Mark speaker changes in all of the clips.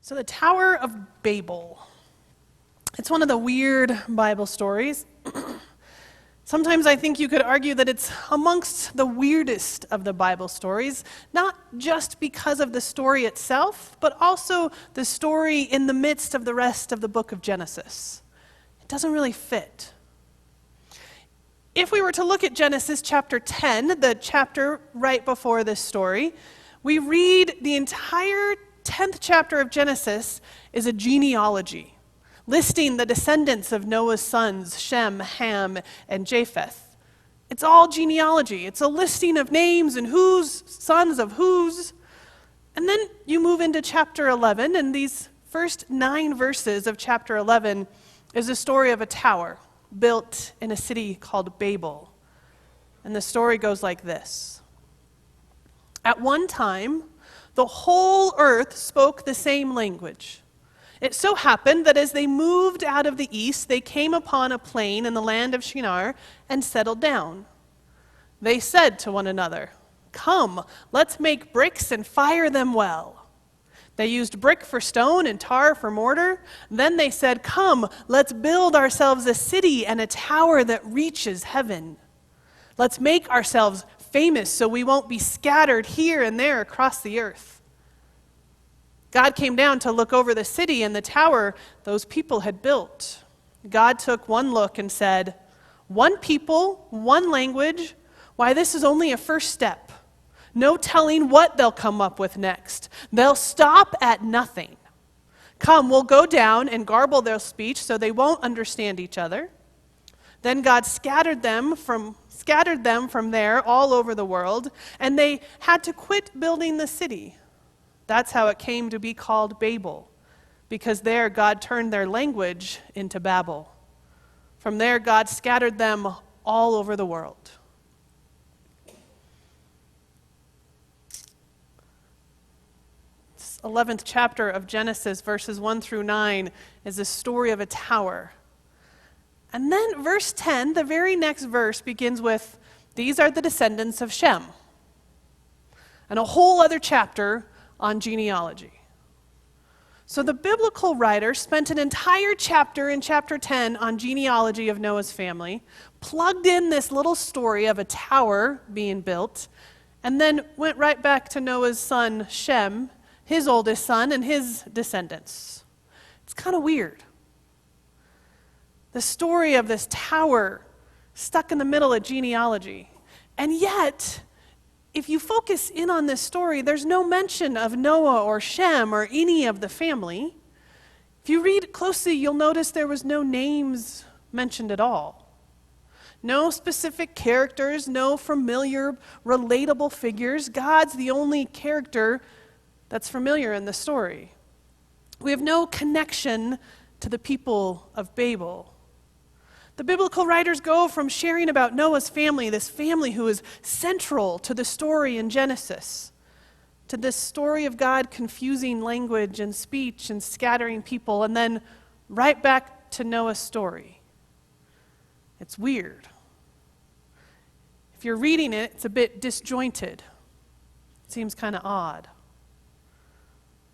Speaker 1: So the Tower of Babel. It's one of the weird Bible stories. Sometimes I think you could argue that it's amongst the weirdest of the Bible stories, not just because of the story itself, but also the story in the midst of the rest of the book of Genesis. It doesn't really fit. If we were to look at Genesis chapter 10, the chapter right before this story, we read the entire 10th chapter of Genesis is a genealogy, listing the descendants of Noah's sons, Shem, Ham, and Japheth. It's all genealogy. It's a listing of names and whose sons of whose. And then you move into chapter 11, and these first 9 verses of chapter 11 is a story of a tower built in a city called Babel. And the story goes like this. At one time, the whole earth spoke the same language. It so happened that as they moved out of the east, they came upon a plain in the land of Shinar and settled down. They said to one another, "Come, let's make bricks and fire them well." They used brick for stone and tar for mortar. Then they said, "Come, let's build ourselves a city and a tower that reaches heaven. Let's make ourselves famous so we won't be scattered here and there across the earth." God came down to look over the city and the tower those people had built. God took one look and said, "One people, one language, why, this is only a first step. No telling what they'll come up with next. They'll stop at nothing. Come, we'll go down and garble their speech so they won't understand each other." Then God scattered them from there all over the world, and they had to quit building the city. That's how it came to be called Babel, because there God turned their language into Babel. From there, God scattered them all over the world. This 11th chapter of Genesis, verses 1 through 9, is the story of a tower. And then verse 10, the very next verse, begins with, "These are the descendants of Shem." And a whole other chapter on genealogy. So the biblical writer spent an entire chapter in chapter 10 on genealogy of Noah's family, plugged in this little story of a tower being built, and then went right back to Noah's son Shem, his oldest son, and his descendants. It's kind of weird. The story of this tower stuck in the middle of genealogy. And yet, if you focus in on this story, there's no mention of Noah or Shem or any of the family. If you read closely, you'll notice there was no names mentioned at all. No specific characters, no familiar, relatable figures. God's the only character that's familiar in the story. We have no connection to the people of Babel. The biblical writers go from sharing about Noah's family, this family who is central to the story in Genesis, to this story of God confusing language and speech and scattering people, and then right back to Noah's story. It's weird. If you're reading it, it's a bit disjointed. It seems kind of odd.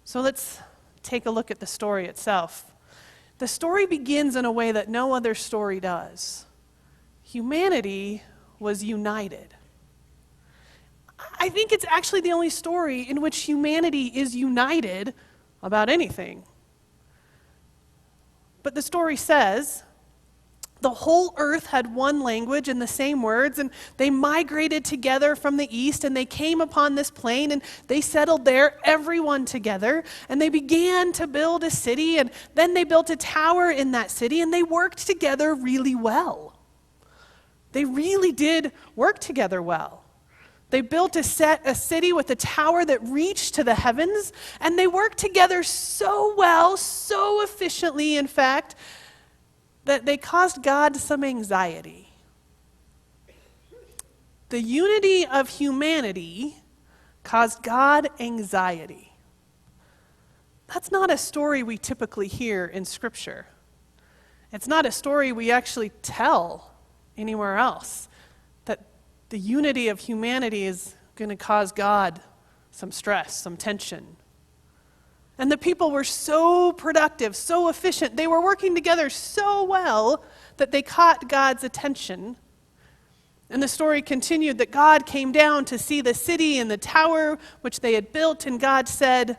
Speaker 1: So let's take a look at the story itself. The story begins in a way that no other story does. Humanity was united. I think it's actually the only story in which humanity is united about anything. But the story says, the whole earth had one language and the same words, and they migrated together from the east, and they came upon this plain, and they settled there, everyone together, and they began to build a city, and then they built a tower in that city, and they worked together really well. They really did work together well. They built a city with a tower that reached to the heavens, and they worked together so well, so efficiently, in fact, that they caused God some anxiety. The unity of humanity caused God anxiety. That's not a story we typically hear in Scripture. It's not a story we actually tell anywhere else, that the unity of humanity is going to cause God some stress, some tension. And the people were so productive, so efficient. They were working together so well that they caught God's attention. And the story continued that God came down to see the city and the tower which they had built, and God said,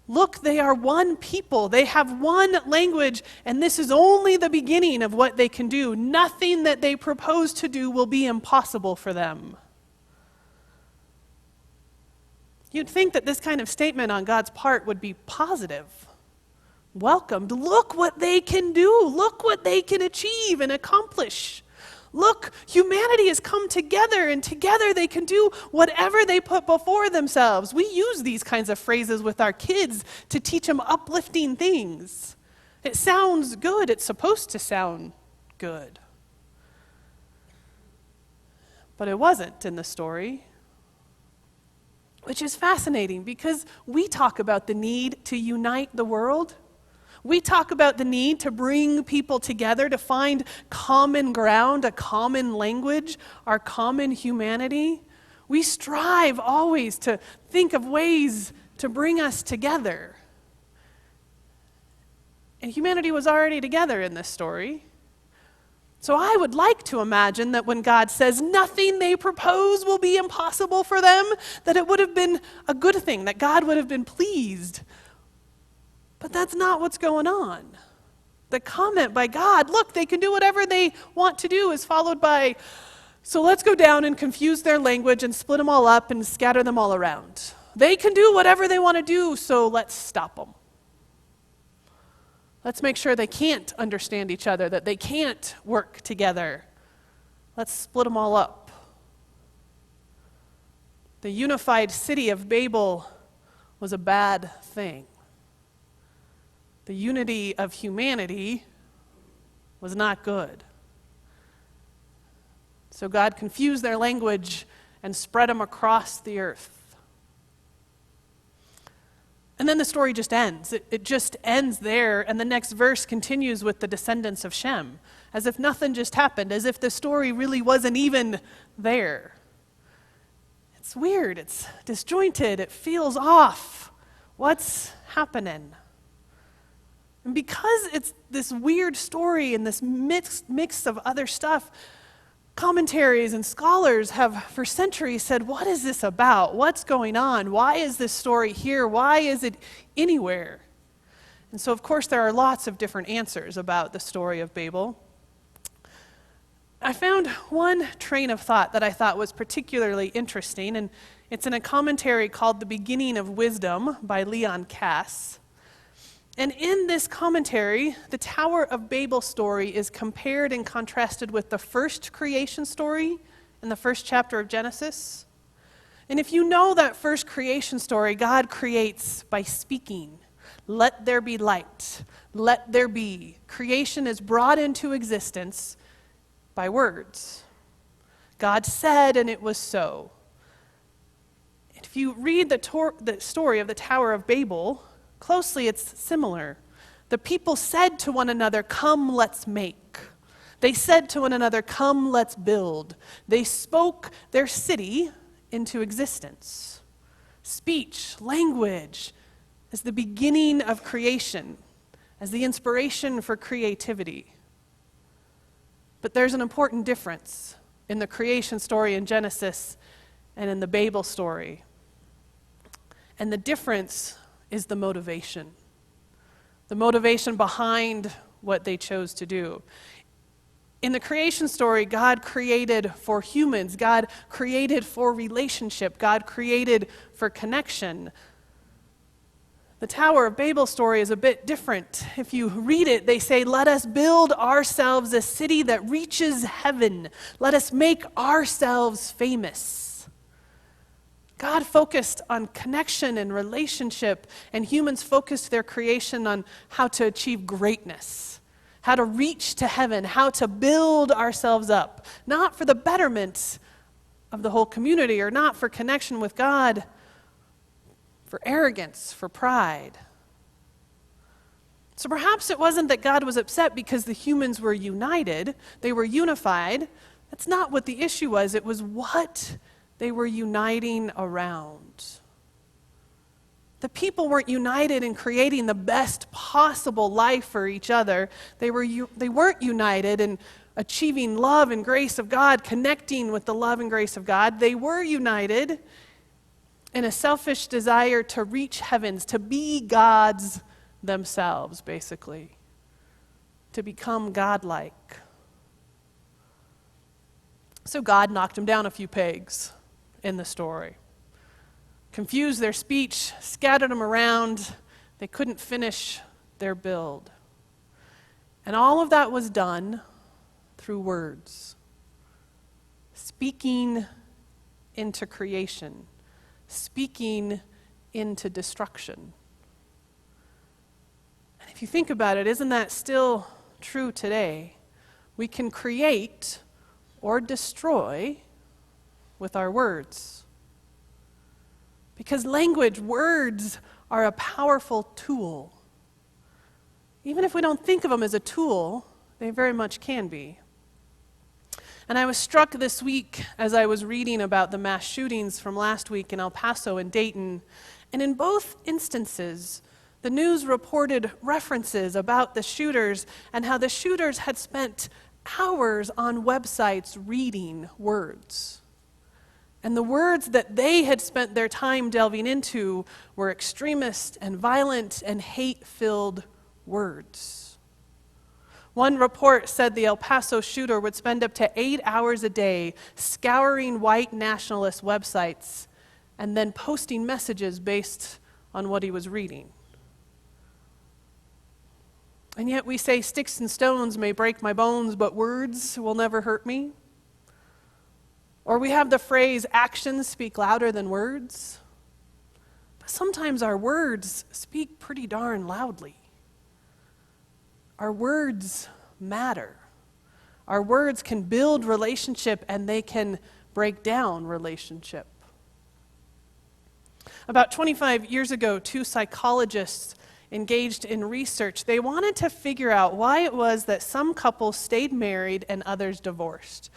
Speaker 1: "Look, they are one people. They have one language, and this is only the beginning of what they can do. Nothing that they propose to do will be impossible for them." You'd think that this kind of statement on God's part would be positive, welcomed. Look what they can do. Look what they can achieve and accomplish. Look, humanity has come together, and together they can do whatever they put before themselves. We use these kinds of phrases with our kids to teach them uplifting things. It sounds good. It's supposed to sound good. But it wasn't in the story, which is fascinating because we talk about the need to unite the world. We talk about the need to bring people together, to find common ground, a common language, our common humanity. We strive always to think of ways to bring us together. And humanity was already together in this story. So I would like to imagine that when God says nothing they propose will be impossible for them, that it would have been a good thing, that God would have been pleased. But that's not what's going on. The comment by God, look, they can do whatever they want to do, is followed by, so let's go down and confuse their language and split them all up and scatter them all around. They can do whatever they want to do, so let's stop them. Let's make sure they can't understand each other, that they can't work together. Let's split them all up. The unified city of Babel was a bad thing. The unity of humanity was not good. So God confused their language and spread them across the earth. And then the story just ends. It just ends there, and the next verse continues with the descendants of Shem, as if nothing just happened, as if the story really wasn't even there. It's weird, it's disjointed, it feels off. What's happening? And because it's this weird story and this mix of other stuff, commentaries and scholars have for centuries said, what is this about? What's going on? Why is this story here? Why is it anywhere? And so, of course, there are lots of different answers about the story of Babel. I found one train of thought that I thought was particularly interesting, and it's in a commentary called The Beginning of Wisdom by Leon Cass. And in this commentary, the Tower of Babel story is compared and contrasted with the first creation story in the first chapter of Genesis. And if you know that first creation story, God creates by speaking. Let there be light. Let there be. Creation is brought into existence by words. God said, and it was so. If you read the story of the Tower of Babel closely, it's similar. The people said to one another, "Come, let's make." They said to one another, "Come, let's build." They spoke their city into existence. Speech, language, as the beginning of creation, as the inspiration for creativity. But there's an important difference in the creation story in Genesis and in the Babel story. And the difference is the motivation. The motivation behind what they chose to do. In the creation story, God created for humans. God created for relationship. God created for connection. The Tower of Babel story is a bit different. If you read it, they say, "Let us build ourselves a city that reaches heaven. Let us make ourselves famous." God focused on connection and relationship, and humans focused their creation on how to achieve greatness, how to reach to heaven, how to build ourselves up, not for the betterment of the whole community or not for connection with God, for arrogance, for pride. So perhaps it wasn't that God was upset because the humans were united, they were unified. That's not what the issue was. It was what they were uniting around. The people weren't united in creating the best possible life for each other. They weren't united in achieving love and grace of God, connecting with the love and grace of God. They were united in a selfish desire to reach heavens, to be gods themselves, basically, to become godlike. So God knocked them down a few pegs in the story. Confused their speech, scattered them around. They couldn't finish their build. And all of that was done through words. Speaking into creation. Speaking into destruction. And if you think about it, isn't that still true today? We can create or destroy with our words. Because language, words, are a powerful tool. Even if we don't think of them as a tool, they very much can be. And I was struck this week as I was reading about the mass shootings from last week in El Paso and Dayton. And in both instances, the news reported references about the shooters and how the shooters had spent hours on websites reading words. And the words that they had spent their time delving into were extremist and violent and hate-filled words. One report said the El Paso shooter would spend up to 8 hours a day scouring white nationalist websites and then posting messages based on what he was reading. And yet we say, sticks and stones may break my bones, but words will never hurt me. Or we have the phrase, actions speak louder than words. But sometimes our words speak pretty darn loudly. Our words matter. Our words can build relationship and they can break down relationship. About 25 years ago, 2 psychologists engaged in research. They wanted to figure out why it was that some couples stayed married and others divorced.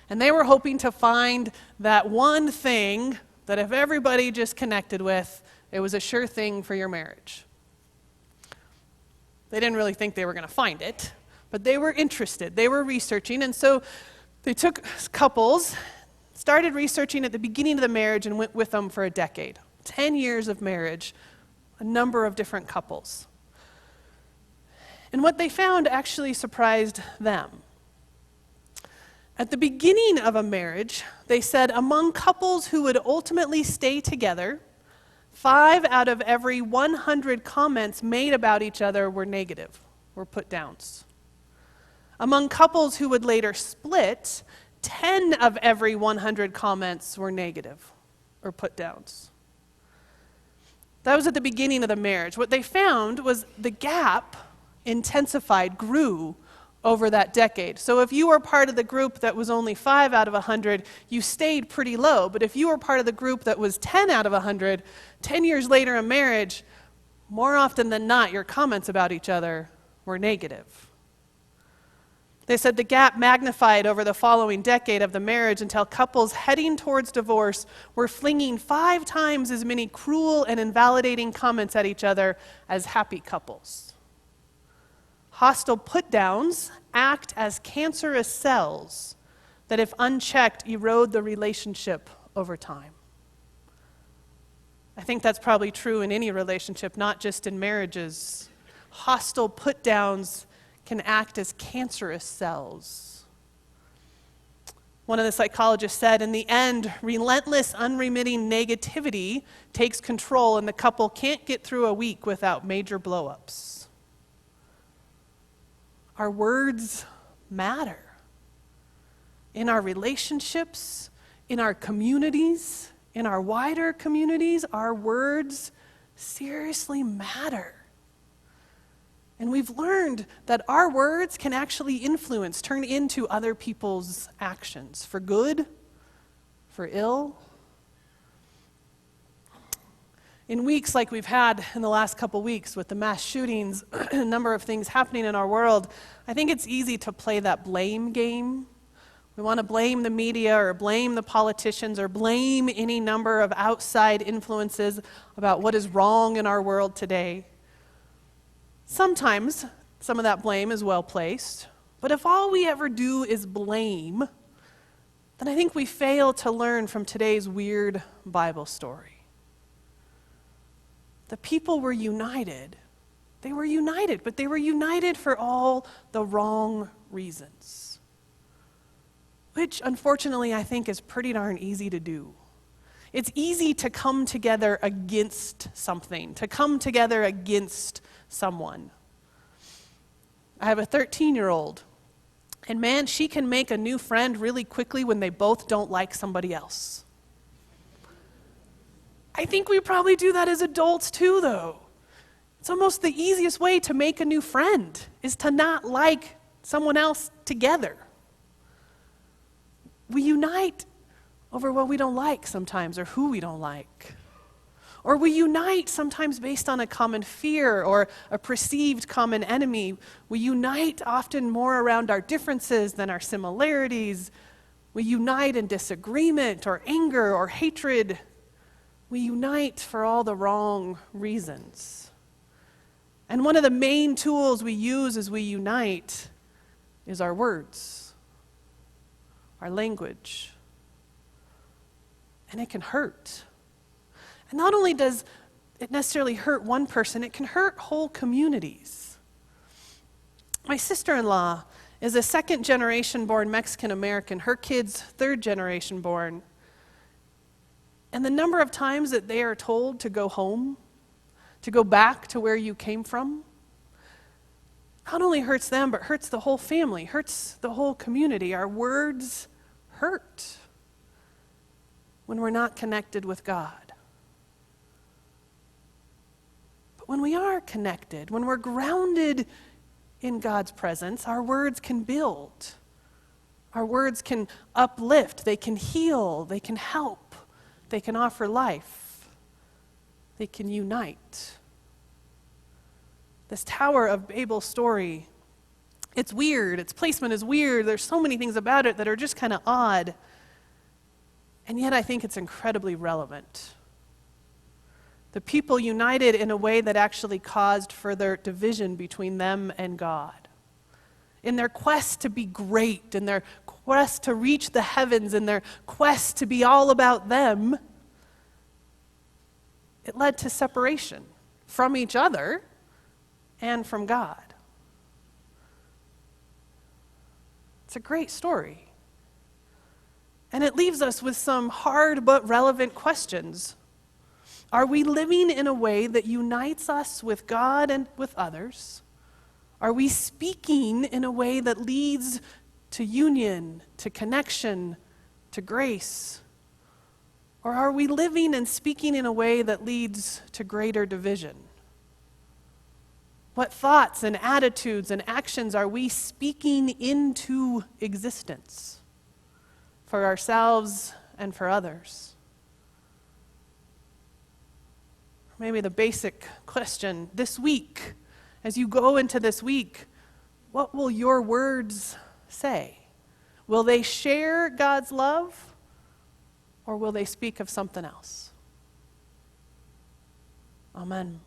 Speaker 1: And they were hoping to find that one thing that if everybody just connected with, it was a sure thing for your marriage. They didn't really think they were going to find it, but they were interested. They were researching, and so they took couples, started researching at the beginning of the marriage, and went with them for a decade. 10 years of marriage, a number of different couples. And what they found actually surprised them. At the beginning of a marriage, they said among couples who would ultimately stay together, 5 out of every 100 comments made about each other were negative, were put downs. Among couples who would later split, 10 of every 100 comments were negative, or put downs. That was at the beginning of the marriage. What they found was the gap intensified, grew over that decade. So if you were part of the group that was only 5 out of 100, you stayed pretty low. But if you were part of the group that was 10 out of 100, 10 years later in marriage, more often than not, your comments about each other were negative. They said the gap magnified over the following decade of the marriage until couples heading towards divorce were flinging 5 times as many cruel and invalidating comments at each other as happy couples. Hostile put-downs act as cancerous cells that, if unchecked, erode the relationship over time. I think that's probably true in any relationship, not just in marriages. Hostile put-downs can act as cancerous cells. One of the psychologists said, in the end, relentless, unremitting negativity takes control and the couple can't get through a week without major blow-ups. Our words matter. In our relationships, in our communities, in our wider communities, our words seriously matter. And we've learned that our words can actually influence, turn into other people's actions, for good, for ill. In weeks like we've had in the last couple weeks with the mass shootings, a number of things happening in our world, I think it's easy to play that blame game We want to blame the media or blame the politicians or blame any number of outside influences about what is wrong in our world today. Sometimes some of that blame is well placed, but if all we ever do is blame, then I think we fail to learn from today's weird Bible story. The people were united. They were united, but they were united for all the wrong reasons, which unfortunately I think is pretty darn easy to do. It's easy to come together against something, to come together against someone. I have a 13-year-old, and man, she can make a new friend really quickly when they both don't like somebody else. I think we probably do that as adults too, though. It's almost the easiest way to make a new friend is to not like someone else together. We unite over what we don't like sometimes, or who we don't like. Or we unite sometimes based on a common fear or a perceived common enemy. We unite often more around our differences than our similarities. We unite in disagreement or anger or hatred. We unite for all the wrong reasons. And one of the main tools we use as we unite is our words, our language. And it can hurt. And not only does it necessarily hurt one person, it can hurt whole communities. My sister-in-law is a second-generation born Mexican-American. Her kid's third-generation born. And the number of times that they are told to go home, to go back to where you came from, not only hurts them, but hurts the whole family, hurts the whole community. Our words hurt when we're not connected with God. But when we are connected, when we're grounded in God's presence, our words can build. Our words can uplift, they can heal, they can help. They can offer life. They can unite. This Tower of Babel story, it's weird. Its placement is weird. There's so many things about it that are just kind of odd. And yet I think it's incredibly relevant. The people united in a way that actually caused further division between them and God. In their quest to be great, in their quest to reach the heavens, in their quest to be all about them, it led to separation from each other and from God. It's a great story. And it leaves us with some hard but relevant questions. Are we living in a way that unites us with God and with others? Are we speaking in a way that leads to union, to connection, to grace? Or are we living and speaking in a way that leads to greater division? What thoughts and attitudes and actions are we speaking into existence for ourselves and for others? Maybe the basic question this week, as you go into this week, what will your words say? Will they share God's love, or will they speak of something else? Amen.